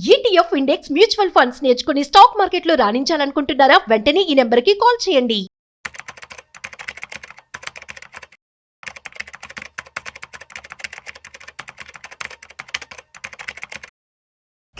ETF index mutual funds నేర్చుకుని stock మార్కెట్లో రాణించాలనుకుంటున్నారా? వెంటనే ఈ నెంబర్కి కాల్ చేయండి.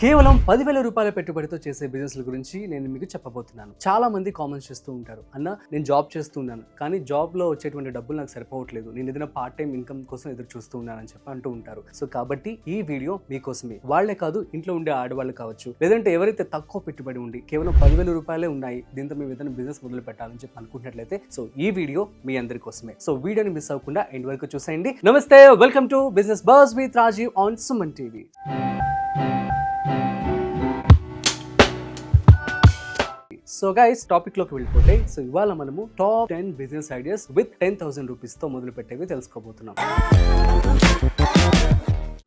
కేవలం 10,000 రూపాయల పెట్టుబడితో చేసే బిజినెస్ల గురించి నేను మీకు చెప్పబోతున్నాను. చాలా మంది కామెంట్స్ చేస్తూ ఉంటారు, అన్న నేను జాబ్ చేస్తున్నాను కానీ జాబ్లో వచ్చేటువంటి డబ్బులు నాకు సరిపోవట్లేదు, నేను ఏదైనా పార్ట్ టైం ఇన్కమ్ కోసం ఎదురు చూస్తూ ఉన్నానని చెప్పి అంటూ ఉంటారు. సో కాబట్టి ఈ వీడియో మీకోసమే. వాళ్లే కాదు, ఇంట్లో ఉండే ఆడవాళ్ళు కావచ్చు, లేదంటే ఎవరైతే తక్కువ పెట్టుబడి ఉండి కేవలం 10,000 రూపాయలే ఉన్నాయి, దీంతో మేము ఏదైనా బిజినెస్ మొదలు పెట్టాలని చెప్పి అనుకుంటున్నట్లయితే సో ఈ వీడియో మీ అందరి కోసమే. సో వీడియోని మిస్ అవ్వకుండా ఎండ్ వరకు చూసేయండి. నమస్తే, welcome to business buzz with Rajiv on Suman TV. So guys, topic లోకి వెళ్ళిపోతే సో ఇవాళ మనము top 10 business ideas with 10,000 rupees తో మొదలు పెట్టేవి తెలుసుకోబోతున్నాం.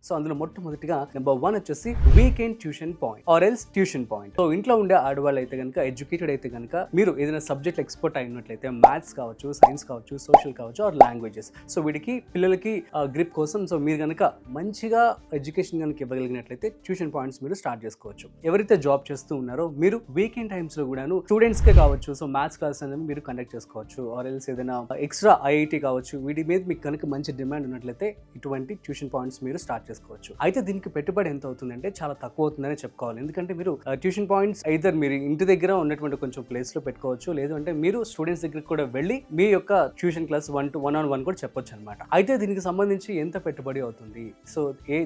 సో అందులో మొట్టమొదటిగా నెంబర్ 1 వచ్చేసి weekend tuition point or else tuition point. So ఇంట్లో ఉండే ఆడవాళ్ళు అయితే కనుక, ఎడ్యుకేటెడ్ అయితే కనుక, మీరు ఏదైనా సబ్జెక్ట్ ఎక్స్పర్ట్ అయినట్లయితే మ్యాథ్స్ కావచ్చు, సైన్స్ కావచ్చు, సోషల్ కావచ్చు ఆర్ లాంగ్వేజెస్, సో వీటికి పిల్లలకి గ్రిప్ కోసం సో మీరు కనుక మంచిగా ఎడ్యుకేషన్ కనుక ఇవ్వగలిగినట్లయితే ట్యూషన్ పాయింట్స్ మీరు స్టార్ట్ చేసుకోవచ్చు. ఎవరైతే జాబ్ చేస్తూ ఉన్నారో మీరు వీకెండ్ టైమ్స్ లో కూడాను స్టూడెంట్స్ కే కావచ్చు సో మ్యాథ్స్ క్లాస్ అనేది మీరు కండక్ట్ చేసుకోవచ్చు. ఆర్ ఎల్స్ ఏదైనా ఎక్స్ట్రా ఐఐటి కావచ్చు, వీటి మీద మీకు కనుక మంచి డిమాండ్ ఉన్నట్లయితే ఇటువంటి ట్యూషన్ పాయింట్స్ మీరు స్టార్ట్ చేసుకోవచ్చు. అయితే దీనికి పెట్టుబడి ఎంత అవుతుందంటే చాలా తక్కువ అవుతుందని చెప్పుకోవాలి. ఎందుకంటే మీరు ట్యూషన్ పాయింట్స్ ఐదర్ మీరు ఇంటి దగ్గర ఉన్నటువంటి కొంచెం ప్లేస్ లో పెట్టుకోవచ్చు, లేదు అంటే మీరు స్టూడెంట్స్ దగ్గరికి కూడా వెళ్ళి మీ యొక్క ట్యూషన్ క్లాస్ 1-on-1 కూడా చెప్పొచ్చు అనమాట. అయితే దీనికి సంబంధించి ఎంత పెట్టుబడి అవుతుంది, సో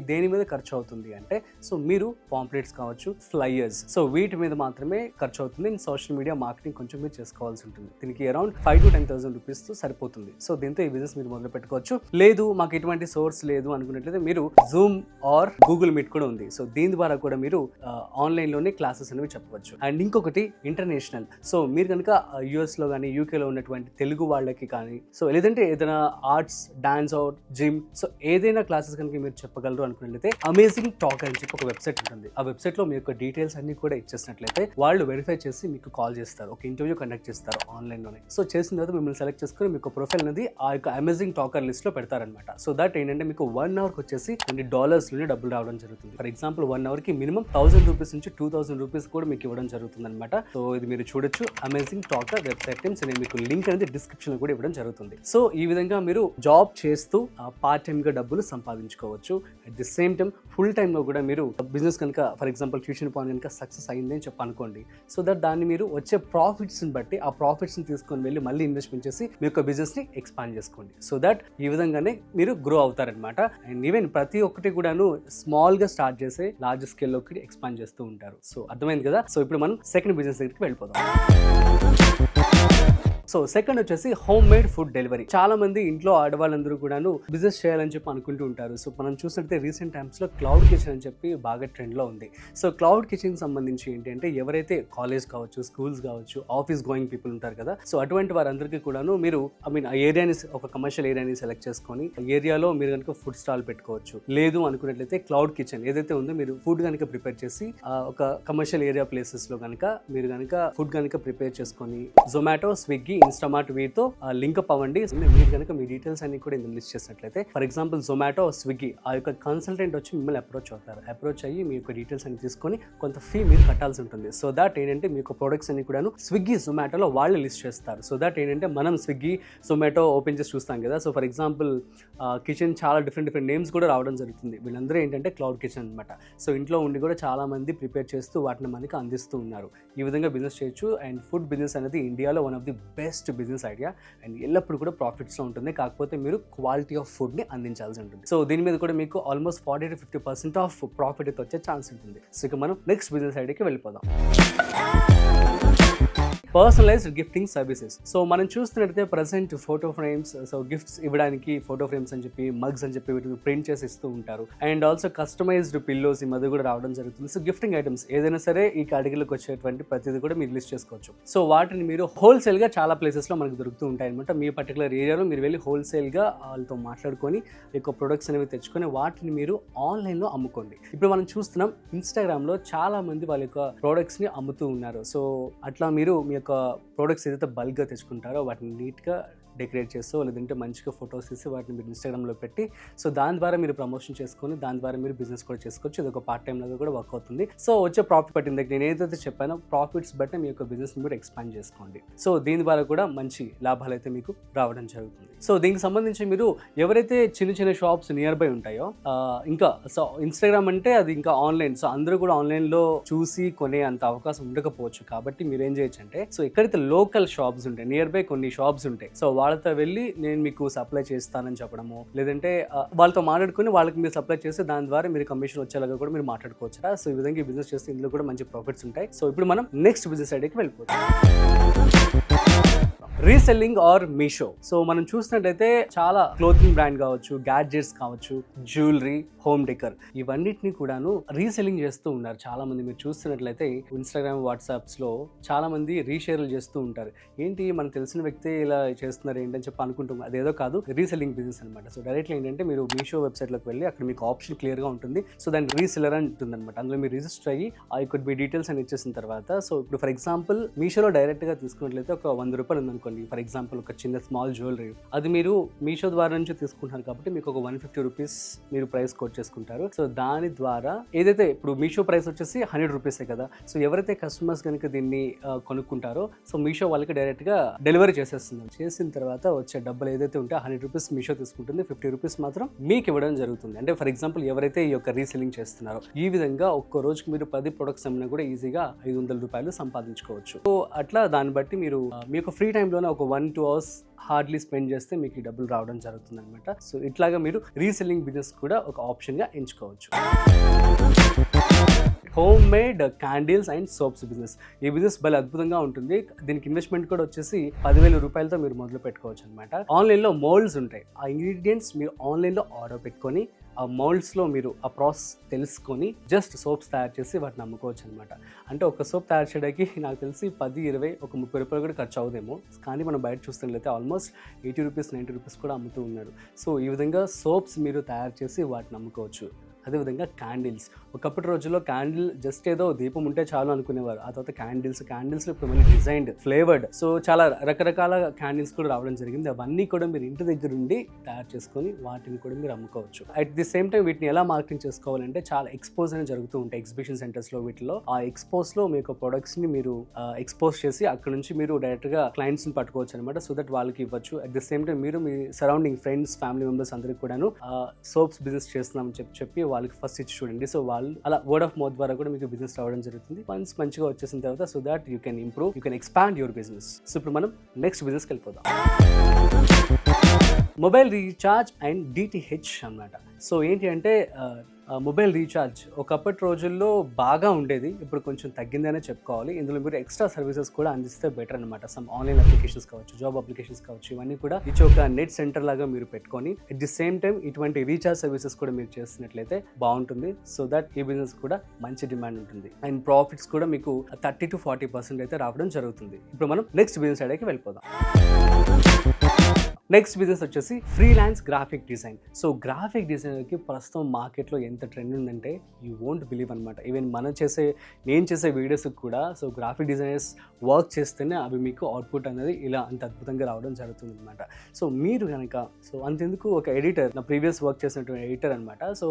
దేని మీద ఖర్చు అవుతుంది అంటే సో మీరు పాంప్లెట్స్ కావచ్చు, ఫ్లైయర్స్, సో వీటి మీద మాత్రమే ఖర్చు అవుతుంది. సోషల్ మీడియా మార్కెటింగ్ కొంచెం మీరు చేసుకోవాల్సి ఉంటుంది. దీనికి అరౌండ్ 5,000 to 10,000 రూపీస్ తో సరిపోతుంది. సో దీంతో ఈ బిజినెస్ మీరు మొదలు పెట్టుకోవచ్చు. లేదు మాకు ఎటువంటి సోర్స్ లేదు అనుకున్నట్లయితే మీరు జూమ్ ఆర్ గూగుల్ మీట్ కూడా ఉంది. సో దీని ద్వారా కూడా మీరు ఆన్లైన్ లోనే క్లాసెస్ అనేవి చెప్పవచ్చు. అండ్ ఇంకొకటి ఇంటర్నేషనల్. సో మీరు కనుక యుఎస్ లో కానీ యూకేలో ఉన్నటువంటి తెలుగు వాళ్ళకి కానీ, సో లేదంటే ఏదైనా arts, dance or gym, so ఏదైనా క్లాసెస్ కనుక మీరు చెప్పగలరు అనుకున్నట్లయితే అమేజింగ్ టాకర్ అని చెప్పి ఒక వెబ్సైట్ ఉంటుంది. ఆ వెబ్సైట్ లో మీ యొక్క డీటెయిల్స్ అన్ని కూడా ఇచ్చేసినట్లయితే వాళ్ళు వెరిఫై చేసి మీకు కాల్ చేస్తారు, ఒక ఇంటర్వ్యూ కండక్ట్ చేస్తారు ఆన్లైన్ లోనే. సో చేసిన తర్వాత మిమ్మల్ని సెలెక్ట్ చేసుకుని మీకు ప్రొఫైల్ అనేది ఆ యొక్క అమేజింగ్ టాకర్ లిస్ట్ లో పెడతారనమాట. సో దట్ ఏంటంటే మీకు 1 hour వచ్చేసి $20 డబ్బులు రావడం జరుగుతుంది. ఫర్ ఎగ్జాంపుల్ 1 hour కి మినిమం 1,000 రూపీస్ నుంచి 2,000 రూపీస్ కూడా మీకు ఇవ్వడం జరుగుతుంది అనమాట. సో ఇది మీరు చూడొచ్చు, అమేజింగ్ టాకర్ వెబ్సైట్ నేమ్స్. నేను మీకు లింక్ అనేది డిస్క్రిప్షన్ లో కూడా ఇవ్వడం జరుగుతుంది. సో ఈ విధంగా మీరు జాబ్ చేస్తూ పార్ట్ టైమ్ గా డబ్బులు సంపాదించుకోవచ్చు. At the same time full time లో కూడా మీరు బిజినెస్ కనుక ఫర్ ఎగ్జాంపుల్ ట్యూషన్ పాయింట్ కనుక సక్సెస్ అయింది అని చెప్పి అనుకోండి. సో దట్ దాన్ని మీరు వచ్చే ప్రాఫిట్స్ ని బట్టి ఆ ప్రాఫిట్స్ ని తీసుకొని వెళ్ళి మళ్ళీ ఇన్వెస్ట్మెంట్ చేసి మీ యొక్క బిజినెస్ ని ఎక్స్పాండ్ చేసుకోండి. సో దట్ ఈ విధంగానే మీరు గ్రో అవుతారనమాట. అండ్ ఈవెన్ ప్రతి ఒక్కటి కూడాను స్మాల్ గా స్టార్ట్ చేసి లార్జ్ స్కేల్ లోకి ఎక్స్పాండ్ చేస్తూ ఉంటారు. సో అర్థమైంది కదా. సో ఇప్పుడు మనం సెకండ్ బిజినెస్ దగ్గరికి వెళ్ళిపోదాం. సో సెకండ్ వచ్చేసి హోమ్ మేడ్ ఫుడ్ డెలివరీ. చాలా మంది ఇంట్లో ఆడవాళ్ళందరూ కూడాను బిజినెస్ చేయాలని చెప్పి అనుకుంటూ ఉంటారు. సో మనం చూసినట్టే రీసెంట్ టైమ్స్ లో క్లౌడ్ కిచెన్ అని చెప్పి బాగా ట్రెండ్ లో ఉంది. సో క్లౌడ్ కిచెన్ సంబంధించి ఏంటి అంటే ఎవరైతే కాలేజ్ కావచ్చు, స్కూల్స్ కావచ్చు, ఆఫీస్ గోయింగ్ పీపుల్ ఉంటారు కదా, సో అటువంటి వారందరికీ కూడాను మీరు ఆ ఏరియాని, ఒక కమర్షియల్ ఏరియాని సెలెక్ట్ చేసుకొని ఏరియాలో మీరు కనుక ఫుడ్ స్టాల్ పెట్టుకోవచ్చు. లేదు అనుకున్నట్లయితే క్లౌడ్ కిచెన్ ఏదైతే ఉందో మీరు ఫుడ్ కనుక ప్రిపేర్ చేసి ఒక కమర్షియల్ ఏరియా ప్లేసెస్ లో కనుక మీరు కనుక ఫుడ్ కనుక ప్రిపేర్ చేసుకొని జొమాటో, స్విగ్గీ, ఇన్స్టామార్ట్ వీటితో లింక్ అప్ అవ్వండి. మీరు కనుక మీ డీటెయిల్స్ అన్ని కూడా ఇందులో లిస్ట్ చేసినట్లయితే ఫర్ ఎగ్జాంపుల్ జొమాటో, స్విగ్గీ ఆ యొక్క కన్సల్టెంట్ వచ్చి మిమ్మల్ని అప్రోచ్ అవుతారు. అప్రోచ్ అయ్యి మీ యొక్క డీటెయిల్స్ అన్ని తీసుకొని కొంత ఫీ మీరు కట్టాల్సి ఉంటుంది. సో దట్ ఏంటంటే మీ యొక్క ప్రొడక్ట్స్ అన్ని కూడా స్విగ్గీ, జొమాటోలో వాళ్ళు లిస్ట్ చేస్తారు. సో దట్ ఏంటంటే మనం స్విగ్గీ, జొమాటో ఓపెన్ చేసి చూస్తాం కదా. సో ఫర్ ఎగ్జాంపుల్ కిచెన్ చాలా డిఫరెంట్ నేమ్స్ కూడా రావడం జరుగుతుంది. వీళ్ళందరూ ఏంటంటే క్లౌడ్ కిచెన్ అనమాట. సో ఇంట్లో ఉండి కూడా చాలా మంది ప్రిపేర్ చేస్తూ వాటిని మనకి అందిస్తూ ఉన్నారు. ఈ విధంగా బిజినెస్ చేయొచ్చు. అండ్ ఫుడ్ బిజినెస్ అనేది ఇండియాలో one of the best business idea. And ఎల్లప్పుడు కూడా ప్రాఫిట్స్ లో ఉంటుంది. కాకపోతే మీరు క్వాలిటీ ఆఫ్ ఫుడ్ ని అందించాల్సి ఉంటుంది. సో దీని మీద కూడా మీకు ఆల్మోస్ట్ 40 to 50% ఆఫ్ ప్రాఫిట్ అయితే వచ్చే ఛాన్స్ ఉంటుంది. సో ఇక మనం నెక్స్ట్ బిజినెస్ ఐడియాకి వెళ్ళిపోదాం. Personalised gifting services. సో మనం చూస్తున్నట్లయితే present photo frames, so gifts ఇవ్వడానికి ఫోటో ఫ్రేమ్స్ అని చెప్పి, మగ్స్ అని చెప్పి వీటిని ప్రింట్ చేసి ఇస్తూ ఉంటారు. అండ్ ఆల్సో కస్టమైజ్డ్ పిల్లోస్ ఈ మధ్య కూడా రావడం జరుగుతుంది. సో గిఫ్టింగ్ ఐటమ్స్ ఏదైనా సరే ఈ కేటగిరీలోకి వచ్చేటువంటి ప్రతిదీ కూడా మీరు లిస్ట్ చేసుకోవచ్చు. సో వాటిని మీరు హోల్సేల్ గా చాలా ప్లేసెస్ లో మనకు దొరుకుతూ ఉంటాయి అనమాట. మీ పర్టికులర్ ఏరియాలో మీరు వెళ్ళి హోల్సేల్ గా వాళ్ళతో మాట్లాడుకొని ఈ యొక్క ప్రొడక్ట్స్ అనేవి తెచ్చుకొని వాటిని మీరు ఆన్లైన్ లో అమ్ముకోండి. ఇప్పుడు మనం చూస్తున్నాం ఇన్స్టాగ్రామ్ లో చాలా మంది వాళ్ళ యొక్క ప్రొడక్ట్స్ ని అమ్ముతూ ఉన్నారు. సో అట్లా మీరు మీ యొక్క ప్రోడక్ట్స్ ఏదైతే బల్క్గా తెచ్చుకుంటారో వాటిని నీట్గా డెకరేట్ చేస్తూ లేదంటే మంచిగా ఫొటోస్ తీసి వాటిని మీరు ఇన్స్టాగ్రామ్లో పెట్టి సో దాని ద్వారా మీరు ప్రమోషన్ చేసుకొని దాని ద్వారా మీరు బిజినెస్ కూడా చేసుకోవచ్చు. ఇది ఒక పార్ట్ టైం లాగా కూడా వర్క్ అవుతుంది. సో వచ్చే ప్రాఫిట్ పట్టింది నేను ఏదైతే చెప్పానో ప్రాఫిట్స్ బట్టి మీ యొక్క బిజినెస్ మీరు ఎక్స్పాండ్ చేసుకోండి. సో దీని ద్వారా కూడా మంచి లాభాలు అయితే మీకు రావడం జరుగుతుంది. సో దీనికి సంబంధించి మీరు ఎవరైతే చిన్న చిన్న షాప్స్ నియర్ బై ఉంటాయో ఇంకా సో ఇన్స్టాగ్రామ్ అంటే అది ఇంకా ఆన్లైన్, సో అందరూ కూడా ఆన్లైన్లో చూసి కొనే అంత అవకాశం ఉండకపోవచ్చు. కాబట్టి మీరు ఏం చేయొచ్చు అంటే సో ఎక్కడైతే లోకల్ షాప్స్ ఉంటాయి, నియర్ బై కొన్ని షాప్స్ ఉంటాయి, సో వాళ్ళతో వెళ్ళి నేను మీకు సప్లై చేస్తానని చెప్పడము, లేదంటే వాళ్ళతో మాట్లాడుకుని వాళ్ళకి మీరు సప్లై చేస్తే దాని ద్వారా మీరు కమిషన్ వచ్చేలాగా కూడా మీరు మాట్లాడుకోవచ్చు. సో ఈ విధంగా బిజినెస్ చేస్తే ఇందులో కూడా మంచి ప్రాఫిట్స్ ఉంటాయి. సో ఇప్పుడు మనం నెక్స్ట్ బిజినెస్ ఐడియాకి వెళ్ళిపోతాం. Reselling are Meesho. సో మనం చూసినట్టయితే చాలా క్లోతింగ్ బ్రాండ్ కావచ్చు, గ్యాడ్జెట్స్ కావచ్చు, జ్యువెలరీ, హోమ్ డెకర్ ఇవన్నిటిని కూడాను రీసెల్లింగ్ చేస్తూ ఉన్నారు చాలా మంది. మీరు చూస్తున్నట్లయితే ఇన్స్టాగ్రామ్, వాట్సాప్స్ లో చాలా మంది రీషేర్లు చేస్తూ ఉంటారు. ఏంటి మనకు తెలిసిన వ్యక్తి ఇలా చేస్తున్నారు ఏంటని చెప్పి అనుకుంటున్నాం, అదేదో కాదు, రీసెల్లింగ్ బిజినెస్ అనమాట. సో డైరెక్ట్లీ ఏంటంటే మీరు మీషో వెబ్సైట్లోకి వెళ్ళి అక్కడ మీకు ఆప్షన్ క్లియర్గా ఉంటుంది. సో దాని రీసెల్లర్ అని ఉంటుంది అనమాట. అందులో మీరు రిజిస్టర్ అయ్యి ఐ కుడ్ బి డీటెయిల్స్ అని ఇచ్చేసిన తర్వాత సో ఇప్పుడు ఫర్ ఎగ్జాంపుల్ మీషోలో డైరెక్ట్గా తీసుకున్నట్లయితే ఒక 100 రూపాయలు ఉందనుకోండి, ఫర్ ఎగ్జాంపుల్ ఒక చిన్న స్మాల్ జ్యువెలరీ, అది మీరు మీషో ద్వారా నుంచి తీసుకుంటున్నారు కాబట్టి మీకు ఒక 150 రూపీస్ మీరు ప్రైస్ కోట్ చేసుకుంటారు. సో దాని ద్వారా ఏదైతే ఇప్పుడు మీషో ప్రైస్ వచ్చేసి 100 రూపీసే కదా, సో ఎవరైతే కస్టమర్స్ కనుక దీన్ని కొనుక్కుంటారో సో మీషో వాళ్ళకి డైరెక్ట్గా డెలివరీ చేసేస్తుంది. చేసిన తర్వాత వచ్చే డబ్బులు ఏదైతే ఉంటే 100 రూపీస్ మీషో తీసుకుంటుంది, 50 రూపీస్ మాత్రం మీకు ఇవ్వడం జరుగుతుంది. అంటే ఫర్ ఎగ్జాంపుల్ ఎవరైతే ఈ యొక్క రీసెల్లింగ్ చేస్తున్నారో ఈ విధంగా ఒక్క రోజుకి మీరు 10 ప్రొడక్ట్స్ అమ్మినా కూడా ఈజీగా 500 రూపాయలు సంపాదించుకోవచ్చు. సో అట్లా దాన్ని బట్టి మీరు మీ యొక్క ఫ్రీ టైంలోనే ఒక 1-2 అవర్స్ హార్డ్లీ స్పెండ్ చేస్తే మీకు ఈ డబ్బులు రావడం జరుగుతుంది అనమాట. సో ఇట్లాగా మీరు రీసెల్లింగ్ బిజినెస్ కూడా ఒక ఆప్షన్గా ఎంచుకోవచ్చు. Home made candles and soaps business. ఈ బిజినెస్ భలే అద్భుతంగా ఉంటుంది. దీనికి ఇన్వెస్ట్మెంట్ కూడా వచ్చేసి 10,000 రూపాయలతో మీరు మొదలు పెట్టుకోవచ్చు అనమాట. ఆన్లైన్లో మోల్డ్స్ ఉంటాయి, ఆ ఇంగ్రీడియంట్స్ మీరు ఆన్లైన్లో ఆర్డర్ పెట్టుకొని ఆ మోల్డ్స్లో మీరు ఆ ప్రాసెస్ తెలుసుకొని జస్ట్ సోప్స్ తయారు చేసి వాటిని అమ్ముకోవచ్చు అనమాట. అంటే ఒక సోప్ తయారు చేయడానికి నాకు తెలిసి 10, 20, ఒక 30 రూపాయలు కూడా ఖర్చు అవుదేమో, కానీ మనం బయట చూస్తున్నట్లయితే ఆల్మోస్ట్ 80 రూపీస్, 90 రూపీస్ కూడా అమ్ముతూ ఉన్నారు. సో ఈ విధంగా సోప్స్ మీరు తయారు చేసి వాటిని అమ్ముకోవచ్చు. అదేవిధంగా క్యాండిల్స్. ఒకప్పటి రోజుల్లో క్యాండిల్ జస్ట్ ఏదో దీపం ఉంటే చాలు అనుకునేవారు. ఆ తర్వాత క్యాండిల్స్ ఇప్పుడు మళ్ళీ డిజైన్డ్, ఫ్లేవర్డ్, సో చాలా రకరకాల క్యాండిల్స్ కూడా రావడం జరిగింది. అవన్నీ కూడా మీరు ఇంటి దగ్గర ఉండి తయారు చేసుకొని వాటిని కూడా మీరు అమ్ముకోవచ్చు. అట్ ది సేమ్ టైం వీటిని ఎలా మార్కెటింగ్ చేసుకోవాలంటే చాలా ఎక్స్పోజ్ అని జరుగుతూ ఉంటాయి ఎగ్జిబిషన్ సెంటర్స్లో. వీటిలో ఆ ఎక్స్పోజ్లో మీ యొక్క ప్రొడక్ట్స్ని మీరు ఎక్స్పోజ్ చేసి అక్కడ నుంచి మీరు డైరెక్ట్గా క్లయింట్స్ని పట్టుకోవచ్చు అనమాట. సో దట్ వాళ్ళకి ఇవ్వచ్చు. అట్ ది సేమ్ టైం మీరు మీ సరౌండింగ్ ఫ్రెండ్స్, ఫ్యామిలీ మెంబర్స్ అందరికి కూడాను సోప్స్ బిజినెస్ చేస్తున్నామని చెప్పి వాళ్ళకి ఫస్ట్ ఇచ్చి చూడండి. సో వాళ్ళు అలా వర్డ్ ఆఫ్ మౌత్ ద్వారా కూడా మీకు బిజినెస్ రావడం జరుగుతుంది. వన్స్ మంచిగా వచ్చేసిన తర్వాత so that you can improve, you can expand your business. So ఇప్పుడు మనం నెక్స్ట్ బిజినెస్కి వెళ్ళిపోదాం. మొబైల్ రీఛార్జ్ అండ్ DTH అన్నమాట. సో ఏంటి అంటే మొబైల్ రీఛార్జ్ ఒకప్పటి రోజుల్లో బాగా ఉండేది, ఇప్పుడు కొంచెం తగ్గిందనే చెప్పుకోవాలి. ఇందులో మీరు ఎక్స్ట్రా సర్వీసెస్ కూడా అందిస్తే బెటర్ అనమాట. సమ్ ఆన్లైన్ అప్లికేషన్స్ కావచ్చు, జాబ్ అప్లికేషన్స్ కావచ్చు, ఇవన్నీ కూడా ఇచ్చి ఒక నెట్ సెంటర్ లాగా మీరు పెట్టుకొని అట్ ది సేమ్ టైం ఇటువంటి రీఛార్జ్ సర్వీసెస్ కూడా మీరు చేస్తున్నట్లయితే బాగుంటుంది. సో దట్ ఈ బిజినెస్ కూడా మంచి డిమాండ్ ఉంటుంది అండ్ ప్రాఫిట్స్ కూడా మీకు 30 to 40% అయితే రావడం జరుగుతుంది. ఇప్పుడు మనం నెక్స్ట్ బిజినెస్ ఐడియాకి వెళ్ళిపోదాం. నెక్స్ట్ బిజినెస్ వచ్చేసి freelance graphic design. So graphic డిజైనర్కి ప్రస్తుతం మార్కెట్లో ఎంత ట్రెండ్ ఉందంటే యూ వోంట్ బిలీవ్ అనమాట. ఈవెన్ నేను చేసే వీడియోస్కి కూడా సో గ్రాఫిక్ డిజైనర్స్ వర్క్ చేస్తేనే అవి మీకు అవుట్పుట్ అనేది ఇలా అంత అద్భుతంగా రావడం జరుగుతుంది అనమాట. సో మీరు కనుక సో అంతెందుకు ఒక ఎడిటర్, నా ప్రీవియస్ వర్క్ చేసినటువంటి ఎడిటర్ అనమాట. So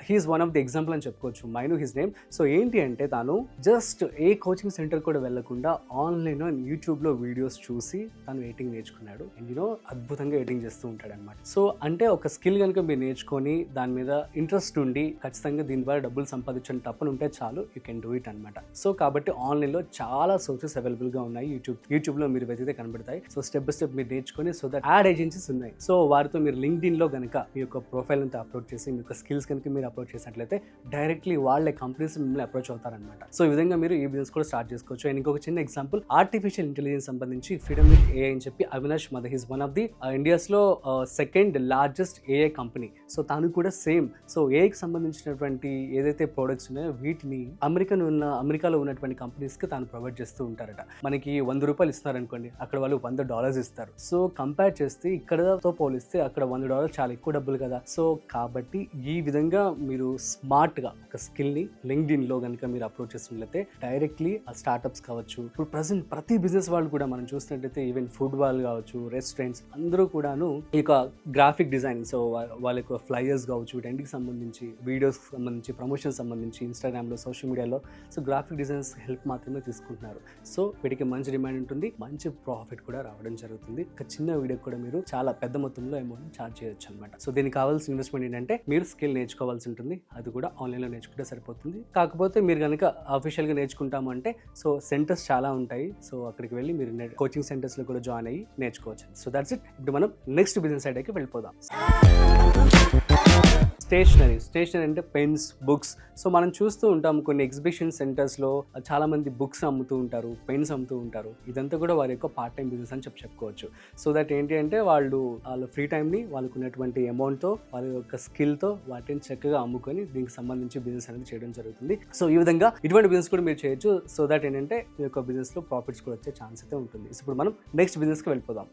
he is one of the example అని చెప్పుకోవచ్చు. Mine his name. సో ఏంటి అంటే తాను జస్ట్ ఏ కోచింగ్ సెంటర్ కూడా వెళ్లకుండా ఆన్లైన్లో యూట్యూబ్లో వీడియోస్ చూసి తను ఎడిటింగ్ నేర్చుకున్నాడు. అండ్ యూనో అద్భుతంగా ఎడిటింగ్ చేస్తూ ఉంటాడు అనమాట. సో అంటే ఒక స్కిల్ కనుక మీరు నేర్చుకొని దాని మీద ఇంట్రెస్ట్ ఉండి ఖచ్చితంగా దీని ద్వారా డబ్బులు సంపాదించడం తప్పని ఉంటే చాలు, యూ కెన్ డూ ఇట్ అనమాట. సో కాబట్టి ఆన్లైన్లో చాలా సోర్సెస్ అవైలబుల్గా ఉన్నాయి. యూట్యూబ్లో మీరు వెతికితే కనబడతాయి. సో స్టెప్ బై స్టెప్ మీరు నేర్చుకొని సో దట్ యాడ్ ఏజెన్సీస్ ఉన్నాయి. సో వారితో మీరు లింక్డ్ఇన్లో కనుక మీ యొక్క ప్రొఫైల్ అంతా అప్లోడ్ చేసి మీ యొక్క స్కిల్స్ కనుక మీరు అప్లోడ్ చేసినట్లయితే డైరెక్ట్లీ వాళ్ళే కంపెనీస్ మిమ్మల్ని అప్రోచ్ అవుతారనమాట. సో ఈ విధంగా మీరు ఈ బిజినెస్ కూడా స్టార్ట్ చేసుకోవచ్చు. అండ్ ఇంకొక చిన్న ఎగ్జాంపుల్, ఆర్టిఫిషియల్ ఇంటెలిజెన్స్ సంబంధించి ఫ్రీడమ్ విత్ AI అని చెప్పి Avinash Mathur, his one of the ఇండియాస్లో second largest AI company. So తను కూడా సేమ్. సో ఏఐకి సంబంధించినటువంటి ఏదైతే ప్రోడక్ట్స్ ఉన్నాయో వీటిని అమెరికాలో ఉన్నటువంటి కంపెనీస్కి తాను ప్రొవైడ్ చేస్తూ ఉంటారట. మనకి $100 ఇస్తున్నారనుకోండి, అక్కడ వాళ్ళు $100 ఇస్తారు. సో కంపేర్ చేస్తే ఇక్కడతో పోలిస్తే అక్కడ $100 చాలా ఎక్కువ డబ్బులు కదా. సో కాబట్టి ఈ విధంగా మీరు స్మార్ట్గా ఒక స్కిల్ని లింక్డ్ఇన్లో కనుక మీరు అప్రోచ్ చేసినట్లయితే డైరెక్ట్లీ ఆ స్టార్టప్స్ కావచ్చు, ఇప్పుడు ప్రజెంట్ ప్రతి బిజినెస్ వాళ్ళు కూడా మనం చూసినట్లయితే ఈవెన్ ఫుడ్ వాళ్ళు కావచ్చు, రెస్టారెంట్స్ అందరూ కూడాను ఈ యొక్క గ్రాఫిక్ డిజైనింగ్, సో వాళ్ళ యొక్క ఫ్లైయర్స్ కావచ్చు, వీటన్నిటికి సంబంధించి వీడియోస్కి సంబంధించి, ప్రమోషన్ సంబంధించి ఇన్స్టాగ్రామ్లో, సోషల్ మీడియాలో సో గ్రాఫిక్ డిజైన్స్ హెల్ప్ మాత్రమే తీసుకుంటున్నారు. సో వీటికి మంచి డిమాండ్ ఉంటుంది, మంచి ప్రాఫిట్ కూడా రావడం జరుగుతుంది. ఒక చిన్న వీడియో కూడా మీరు చాలా పెద్ద మొత్తంలో అమౌంట్ ఛార్జ్ చేయొచ్చు అనమాట. సో దీనికి కావాల్సిన ఇన్వెస్ట్మెంట్ ఏంటంటే మీరు స్కిల్ నేర్చుకోవాల్సి ఉంటుంది. అది కూడా ఆన్లైన్లో నేర్చుకుంటే సరిపోతుంది. కాకపోతే మీరు కనుక అఫీషియల్గా నేర్చుకుంటాము అంటే సో సెంటర్స్ చాలా ఉంటాయి. సో అక్కడికి వెళ్ళి మీరు కోచింగ్ సెంటర్స్లో కూడా జాయిన్ అయ్యి నేర్చుకోవచ్చు. So that's it. ఇప్పుడు మనం నెక్స్ట్ బిజినెస్ ఐడియాకి వెళ్ళిపోదాం. స్టేషనరీ అంటే పెన్స్, బుక్స్. సో మనం చూస్తూ ఉంటాం కొన్ని ఎగ్జిబిషన్ సెంటర్స్లో చాలా మంది బుక్స్ అమ్ముతూ ఉంటారు, పెన్స్ అమ్ముతూ ఉంటారు. ఇదంతా కూడా వారి యొక్క పార్ట్ టైం బిజినెస్ అని చెప్పుకోవచ్చు. సో దట్ ఏంటి అంటే వాళ్ళ ఫ్రీ టైంని వాళ్ళకు ఉన్నటువంటి అమౌంట్తో, వాళ్ళ యొక్క స్కిల్తో వాటిని చక్కగా అమ్ముకొని దీనికి సంబంధించి బిజినెస్ అనేది చేయడం జరుగుతుంది. సో ఈ విధంగా ఇటువంటి బిజినెస్ కూడా మీరు చేయొచ్చు. సో దట్ ఏంటంటే మీ యొక్క బిజినెస్లో ప్రాఫిట్స్ కూడా వచ్చే ఛాన్స్ అయితే ఉంటుంది. సో ఇప్పుడు మనం నెక్స్ట్ బిజినెస్కి వెళ్ళిపోదాం.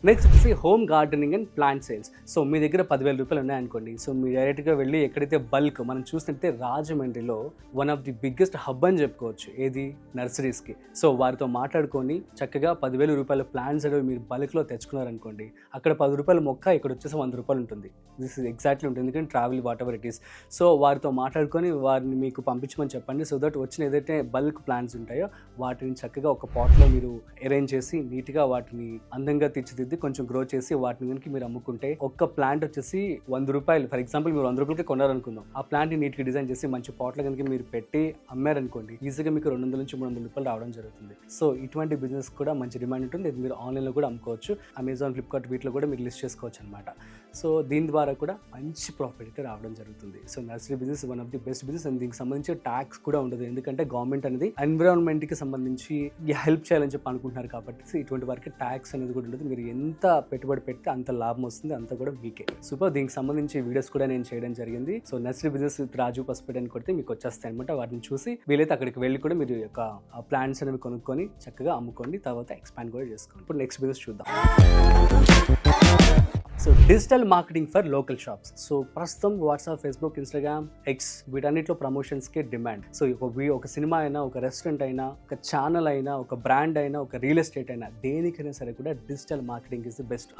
నెక్స్ట్ వచ్చేసి home gardening and plant sales. So మీ దగ్గర $10,000 ఉన్నాయనుకోండి, సో మీరు డైరెక్ట్గా వెళ్ళి ఎక్కడైతే బల్క్ మనం చూసినట్టే రాజమండ్రిలో one of the biggest hub అని చెప్పుకోవచ్చు, ఏది నర్సరీస్కి. సో వారితో మాట్లాడుకొని చక్కగా $10,000 ప్లాంట్స్ అనేవి మీరు బల్క్లో తెచ్చుకున్నారనుకోండి, అక్కడ $10 మొక్క, ఇక్కడ వచ్చేసి $100 ఉంటుంది. దిస్ ఇస్ ఎగ్జాక్ట్లీ ఉంటుంది, ఎందుకంటే travel what ever it is. So వారితో మాట్లాడుకొని వారిని మీకు పంపించమని చెప్పండి. సో దట్ వచ్చిన ఏదైతే బల్క్ ప్లాంట్స్ ఉంటాయో వాటిని చక్కగా ఒక పాట్లో మీరు అరేంజ్ చేసి నీట్గా వాటిని అందంగా తీర్చిదిద్ది కొంచెం గ్రో చేసి వాటిని కనుక మీరు అమ్ముకుంటే ఒక్క ప్లాంట్ వచ్చేసి $100. ఫర్ ఎగ్జాంపుల్ మీరు $100కి కొన్నారనుకుందాం, ఆ ప్లాంట్ని నీట్గా డిజైన్ చేసి మంచి పాట్లో కనుక మీరు పెట్టి అమ్మారనుకోండి, ఈజీగా మీకు $200 నుంచి $300 రావడం జరుగుతుంది. సో ఇటువంటి బిజినెస్ కూడా మంచి డిమాండ్ ఉంటుంది. ఇది మీరు ఆన్లైన్లో కూడా అమ్ముకోవచ్చు. అమెజాన్, ఫ్లిప్కార్ట్ వీటిలో కూడా మీరు లిస్ట్ చేసుకోవచ్చు అనమాట. సో దీని ద్వారా కూడా మంచి ప్రాఫిట్ అయితే రావడం జరుగుతుంది. So nursery business one of the best business. And దీనికి సంబంధించి ట్యాక్స్ కూడా ఉండదు, ఎందుకంటే గవర్నమెంట్ అనేది ఎన్విరాన్మెంట్కి సంబంధించి హెల్ప్ చేయాలని చెప్పి అనుకుంటున్నారు కాబట్టి ఇటువంటి వారికి ట్యాక్స్ అనేది కూడా ఉండదు. మీరు ఎంత పెట్టుబడి పెడితే అంత లాభం వస్తుంది, అంత కూడా వీకే. సూపర్. దీనికి సంబంధించి వీడియోస్ కూడా నేను చేయడం జరిగింది. సో నర్సరీ బిజినెస్ విత్ రాజు పసుపేట అని కొడితే మీకు వచ్చేస్తాయి అనమాట. వాటిని చూసి వీలైతే అక్కడికి వెళ్ళి కూడా మీరు యొక్క ప్లాంట్స్ అనేవి కొనుక్కొని చక్కగా అమ్ముకోండి, తర్వాత ఎక్స్పాండ్ కూడా చేసుకోండి. ఇప్పుడు నెక్స్ట్ బిజినెస్ చూద్దాం. So digital marketing for local shops. So ప్రస్తుతం వాట్సాప్, ఫేస్బుక్, ఇన్స్టాగ్రామ్, ఎక్స్ వీటన్నిటిలో ప్రమోషన్స్కి డిమాండ్. సో ఒక సినిమా అయినా, ఒక రెస్టారెంట్ అయినా, ఒక ఛానల్ అయినా, ఒక బ్రాండ్ అయినా, ఒక రియల్ ఎస్టేట్ అయినా, దేనికైనా సరే కూడా digital marketing is the best.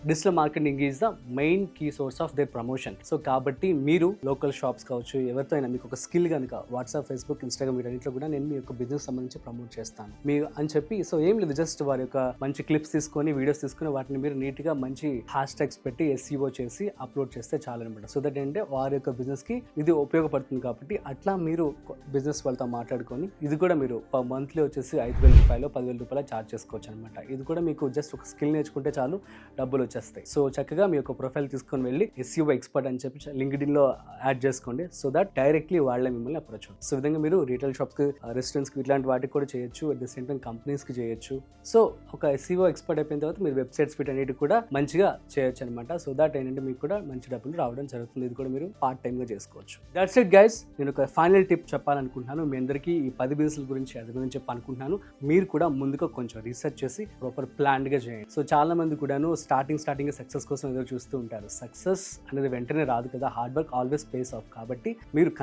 Digital marketing is the main key source of their promotion. So కాబట్టి మీరు లోకల్ షాప్స్ కావచ్చు, ఎవరితో అయినా మీకు ఒక స్కిల్ కనుక వాట్సాప్, ఫేస్బుక్, ఇన్స్టాగ్రామ్ వీటన్నిటిలో కూడా నేను మీ యొక్క బిజినెస్ సంబంధించి ప్రమోట్ చేస్తాను మీరు అని చెప్పి. సో ఏం లేదు, జస్ట్ వారి యొక్క మంచి క్లిప్స్ తీసుకొని, వీడియోస్ తీసుకొని వాటిని మీరు నీట్గా మంచి హ్యాష్ ట్యాగ్స్ పెట్టి SEO చేసి అప్లోడ్ చేస్తే చాలు అనమాట. సో దట్ ఏంటంటే వారి యొక్క బిజినెస్కి ఇది ఉపయోగపడుతుంది. కాబట్టి అట్లా మీరు బిజినెస్ వాళ్ళతో మాట్లాడుకొని ఇది కూడా మీరు మంత్లీ వచ్చేసి $5,000, $10,000 ఛార్జ్ చేసుకోవచ్చు అనమాట. ఇది కూడా మీకు జస్ట్ ఒక స్కిల్ నేర్చుకుంటే చాలు, డబ్బులు వచ్చేస్తాయి. సో చక్కగా మీ యొక్క ప్రొఫైల్ తీసుకొని వెళ్ళి SEO ఎక్స్పర్ట్ అని చెప్పి లింక్డ్ఇన్లో యాడ్ చేసుకోండి. సో దట్ డైరెక్ట్లీ వాళ్ళే మిమ్మల్ని అప్రోచ్ అవుతుంది. సో ఈ విధంగా మీరు రీటైల్ షాప్స్కి, రెస్టారెంట్స్కి ఇట్లాంటి వాటికి కూడా చేయొచ్చు. అట్ ద సేమ్ టైం కంపెనీస్కి చేయొచ్చు. సో ఒక SEO ఎక్స్పర్ట్ అయిపోయిన తర్వాత మీరు వెబ్సైట్స్ వీటన్నిటికి కూడా మంచిగా చేయొచ్చు అనమాట. సో దట్ ఏంటంటే మీకు కూడా మంచి డబ్బులు రావడం జరుగుతుంది. ఇది కూడా మీరు పార్ట్ టైమ్గా చేసుకోవచ్చు. That's it guys. నేను ఒక ఫైనల్ టిప్ చెప్పాలనుకుంటున్నాను. మీ అందరికీ ఈ 10 బిజినెస్ల గురించి అది గురించి చెప్పాలనుకుంటున్నాను. మీరు కూడా ముందుగా కొంచెం రీసెర్చ్ చేసి ప్రాపర్ ప్లాన్డ్గా చేయండి. సో చాలా మంది కూడాను స్టార్టింగ్ సక్సెస్ కోసం ఎదురు చూస్తూ ఉంటారు. సక్సెస్ అనేది వెంటనే రాదు కదా, hard work always pays off. కాబట్టి మీరు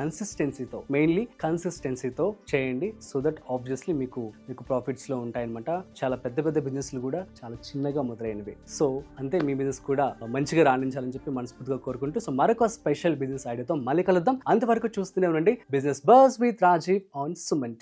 మెయిన్లీ కన్సిస్టెన్సీతో చేయండి. సో దట్ ఆబ్వియస్లీ మీకు ప్రాఫిట్స్లో ఉంటాయన్నమాట. చాలా పెద్ద బిజినెస్లు కూడా చాలా చిన్నగా మొదలైనవి. సో అంతే, మీ బిజినెస్ కూడా మంచిగా రాణించాలని చెప్పి మనస్ఫూర్తిగా కోరుకుంటూ, సో మరొక స్పెషల్ బిజినెస్ ఐడియాతో మళ్ళీ కలుద్దాం. అంతవరకు చూస్తూనే ఉండండి business buzz with Rajiv on Suman.